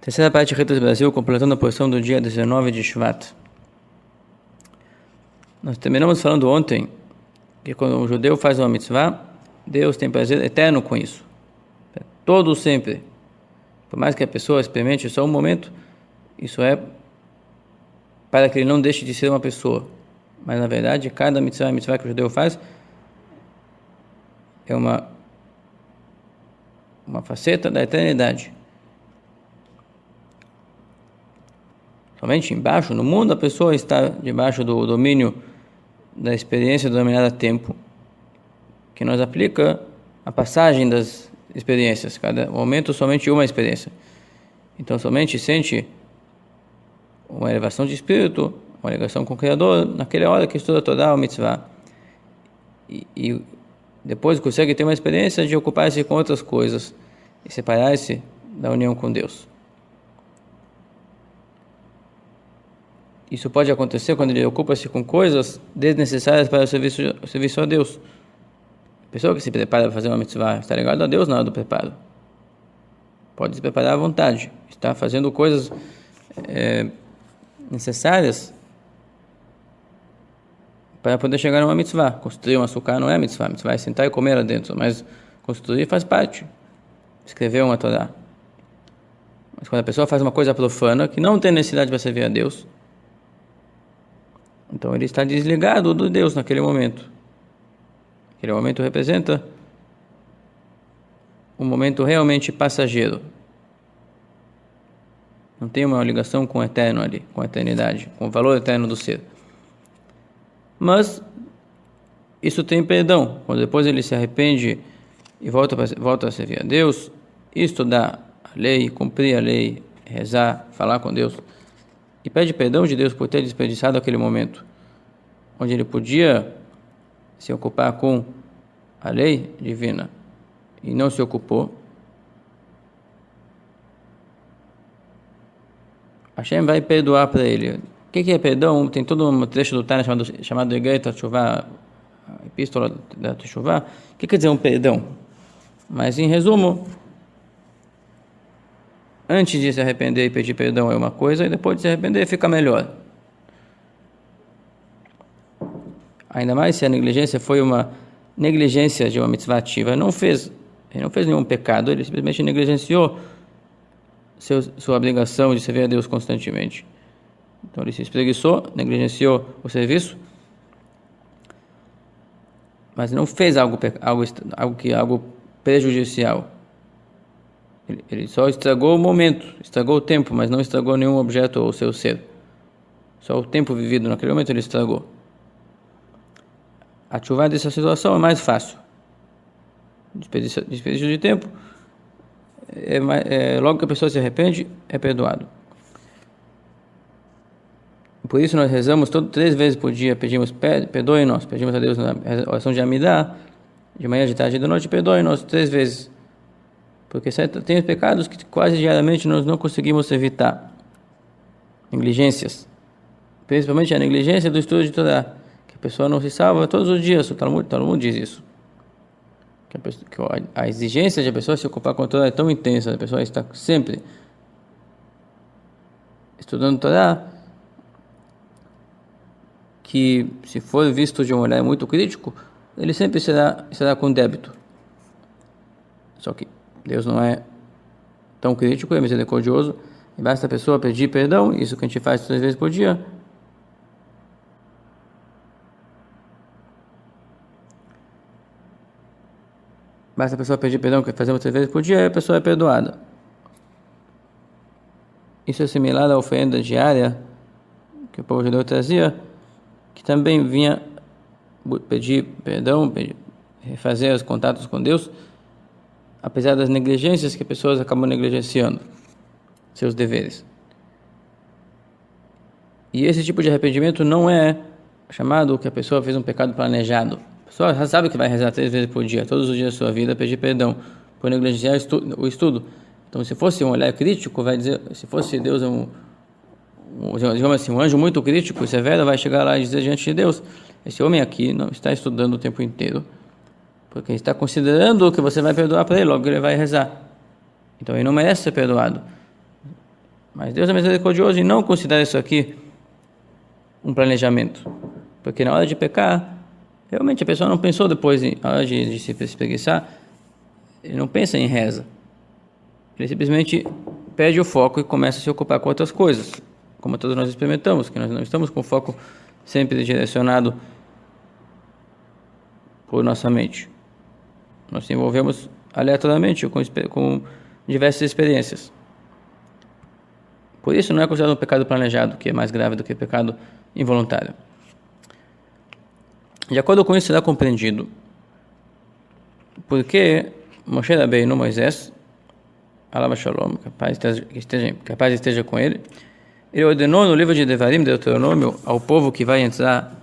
Terceira parte de Ritos Brasil, completando a porção do dia 19 de Shvat. Nós terminamos falando ontem que quando um judeu faz uma mitzvah, Deus tem prazer eterno com isso. Todo sempre. Por mais que a pessoa experimente só um momento, isso é para que ele não deixe de ser uma pessoa. Mas na verdade, cada mitzvah que o judeu faz é uma faceta da eternidade. Somente embaixo, no mundo, a pessoa está debaixo do domínio da experiência denominada tempo, que nos aplica a passagem das experiências, cada momento somente uma experiência. Então somente sente uma elevação de espírito, uma ligação com o Criador, naquela hora que estuda toda a mitzvah. E depois consegue ter uma experiência de ocupar-se com outras coisas e separar-se da união com Deus. Isso pode acontecer quando ele ocupa-se com coisas desnecessárias para o serviço a Deus. A pessoa que se prepara para fazer uma mitzvah está ligada a Deus na hora do preparo. Pode se preparar à vontade. Está fazendo coisas necessárias para poder chegar a uma mitzvah. Construir um açúcar não é mitzvah. Mitzvah é sentar e comer lá dentro. Mas construir faz parte. Escrever uma Torá. Mas quando a pessoa faz uma coisa profana, que não tem necessidade para servir a Deus, então ele está desligado do Deus naquele momento. Aquele momento representa um momento realmente passageiro. Não tem uma ligação com o eterno ali, com a eternidade, com o valor eterno do ser. Mas isso tem perdão. Quando depois ele se arrepende e volta a servir a Deus, estudar a lei, cumprir a lei, rezar, falar com Deus, e pede perdão de Deus por ter desperdiçado aquele momento, onde ele podia se ocupar com a lei divina e não se ocupou. Hashem vai perdoar para ele. O que é perdão? Tem todo um trecho do Tânia chamado Egei Teshuvah, a epístola da Teshuvah. O que quer dizer um perdão? Mas em resumo, antes de se arrepender e pedir perdão é uma coisa, e depois de se arrepender fica melhor. Ainda mais se a negligência foi uma negligência de uma mitzvah ativa. Ele não fez nenhum pecado, ele simplesmente negligenciou sua obrigação de servir a Deus constantemente. Então ele se espreguiçou, negligenciou o serviço, mas não fez algo prejudicial. Ele só estragou o momento, estragou o tempo, mas não estragou nenhum objeto ou seu ser. Só o tempo vivido naquele momento ele estragou. A teshuvah dessa situação é mais fácil. Desperdício de tempo, logo que a pessoa se arrepende, é perdoado. Por isso nós rezamos 3 vezes por dia, pedimos, perdoe-nos, pedimos a Deus na oração de Amidah, de manhã, de tarde e de noite, perdoe-nos 3 vezes. Porque tem os pecados que quase diariamente nós não conseguimos evitar. Negligências. Principalmente a negligência do estudo de Torá. Que a pessoa não se salva todos os dias. O Talmud diz isso. Que a exigência de a pessoa se ocupar com a Torá é tão intensa. A pessoa está sempre estudando Torá, que se for visto de um olhar muito crítico, ele sempre será com débito. Só que Deus não é tão crítico, é misericordioso, e basta a pessoa pedir perdão, isso que a gente faz 3 vezes por dia. Basta a pessoa pedir perdão, que fazemos 3 vezes por dia, e a pessoa é perdoada. Isso é similar à oferenda diária que o povo judeu trazia, que também vinha pedir perdão, refazer os contatos com Deus, apesar das negligências que as pessoas acabam negligenciando seus deveres. E esse tipo de arrependimento não é chamado que a pessoa fez um pecado planejado. A pessoa já sabe que vai rezar 3 vezes por dia, todos os dias da sua vida, pedir perdão por negligenciar o estudo. Então, se fosse um olhar crítico, vai dizer, se fosse Deus digamos assim, um anjo muito crítico e severo, vai chegar lá e dizer diante de Deus: esse homem aqui não está estudando o tempo inteiro, porque ele está considerando que você vai perdoar para ele, logo ele vai rezar. Então ele não merece ser perdoado. Mas Deus é misericordioso e não considera isso aqui um planejamento. Porque na hora de pecar, realmente a pessoa não pensou depois, na hora de se espreguiçar, ele não pensa em reza. Ele simplesmente perde o foco e começa a se ocupar com outras coisas. Como todos nós experimentamos, que nós não estamos com o foco sempre direcionado por nossa mente. Nós nos envolvemos aleatoriamente com diversas experiências. Por isso não é considerado um pecado planejado, que é mais grave do que pecado involuntário. De acordo com isso, será compreendido porque Moshe Rabbeinu, Moisés, Alav Shalom, capaz esteja com ele, ele ordenou no livro de Devarim, Deuteronômio, ao povo que vai entrar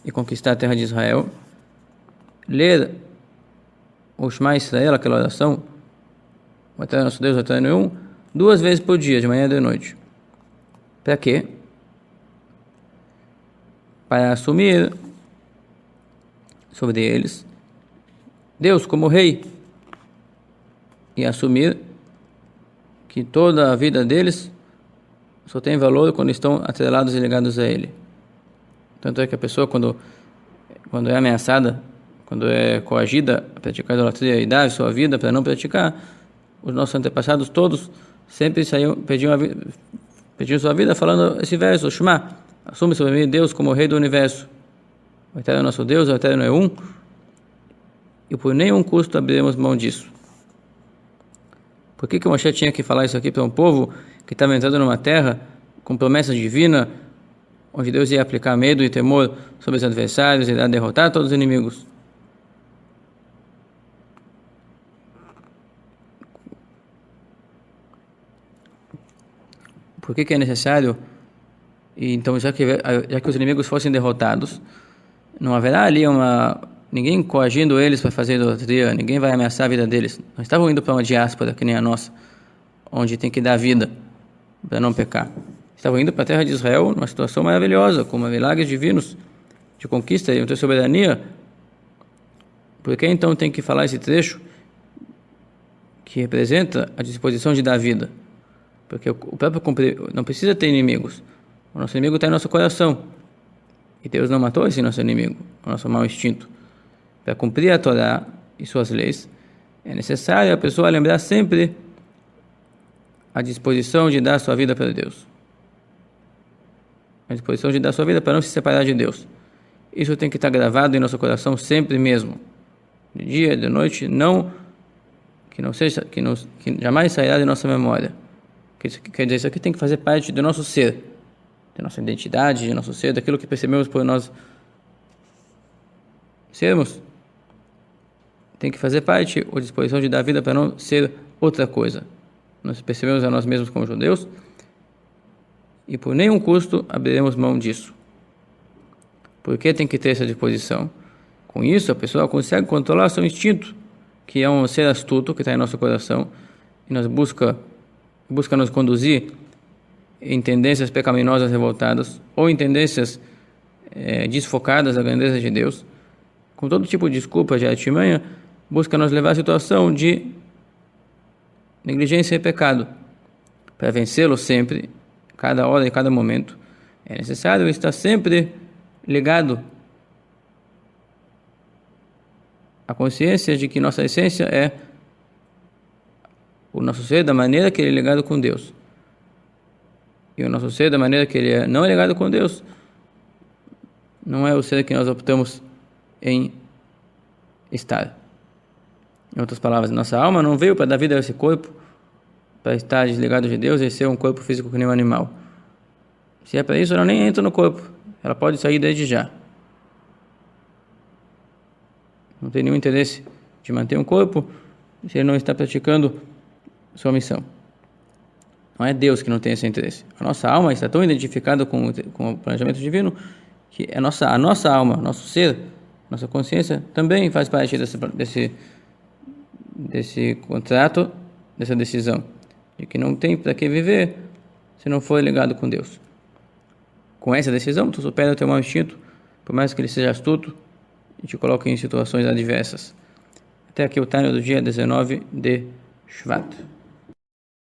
e conquistar a terra de Israel, ler o Shema Israel, aquela oração, o Eterno nosso Deus, o Eterno é um, 2 vezes por dia, de manhã e de noite. Para quê? Para assumir sobre eles Deus como rei e assumir que toda a vida deles só tem valor quando estão atrelados e ligados a Ele. Tanto é que a pessoa, quando é ameaçada, quando é coagida a praticar idolatria e dar sua vida para não praticar, os nossos antepassados todos sempre pediam sua vida falando esse verso, Shema, assume sobre mim Deus como Rei do Universo. O Eterno é nosso Deus, o Eterno é um, e por nenhum custo abriremos mão disso. Por que Moshe tinha que falar isso aqui para um povo que estava entrando numa terra com promessa divina, onde Deus ia aplicar medo e temor sobre os adversários e irá derrotar todos os inimigos? Por que é necessário? E então, já que os inimigos fossem derrotados, não haverá ali ninguém coagindo eles para fazer idolatria, ninguém vai ameaçar a vida deles. Não estavam indo para uma diáspora que nem a nossa, onde tem que dar vida para não pecar. Estavam indo para a terra de Israel, numa situação maravilhosa, com milagres divinos de conquista e de soberania. Por que então tem que falar esse trecho que representa a disposição de dar vida? Porque o próprio não precisa ter inimigos. O nosso inimigo está em nosso coração. E Deus não matou esse nosso inimigo, o nosso mau instinto. Para cumprir a Torá e suas leis, é necessário a pessoa lembrar sempre a disposição de dar sua vida para Deus. A disposição de dar sua vida para não se separar de Deus. Isso tem que estar gravado em nosso coração sempre mesmo. De dia, de noite, que jamais sairá de nossa memória. Quer dizer, isso aqui tem que fazer parte do nosso ser, da nossa identidade, do nosso ser, daquilo que percebemos por nós sermos. Tem que fazer parte a disposição de dar vida para não ser outra coisa. Nós percebemos a nós mesmos como judeus e por nenhum custo abriremos mão disso. Por que tem que ter essa disposição? Com isso, a pessoa consegue controlar seu instinto, que é um ser astuto que está em nosso coração e nos busca nos conduzir em tendências pecaminosas revoltadas ou em tendências desfocadas da grandeza de Deus. Com todo tipo de desculpa, de artimanha, busca nos levar à situação de negligência e pecado. Para vencê-lo sempre, cada hora e cada momento, é necessário estar sempre ligado à consciência de que nossa essência é o nosso ser da maneira que ele é ligado com Deus. E o nosso ser da maneira que ele não é ligado com Deus não é o ser que nós optamos em estar. Em outras palavras, nossa alma não veio para dar vida a esse corpo, para estar desligado de Deus e ser um corpo físico que nem um animal. Se é para isso, ela nem entra no corpo. Ela pode sair desde já. Não tem nenhum interesse de manter um corpo se ele não está praticando sua missão. Não é Deus que não tem esse interesse. A nossa alma está tão identificada com o planejamento divino que a nossa alma, nosso ser, nossa consciência também faz parte desse contrato, dessa decisão de que não tem para que viver se não for ligado com Deus. Com essa decisão, tu supera o teu mau instinto, por mais que ele seja astuto e te coloque em situações adversas. Até aqui o Tânia do dia 19 de Shvat.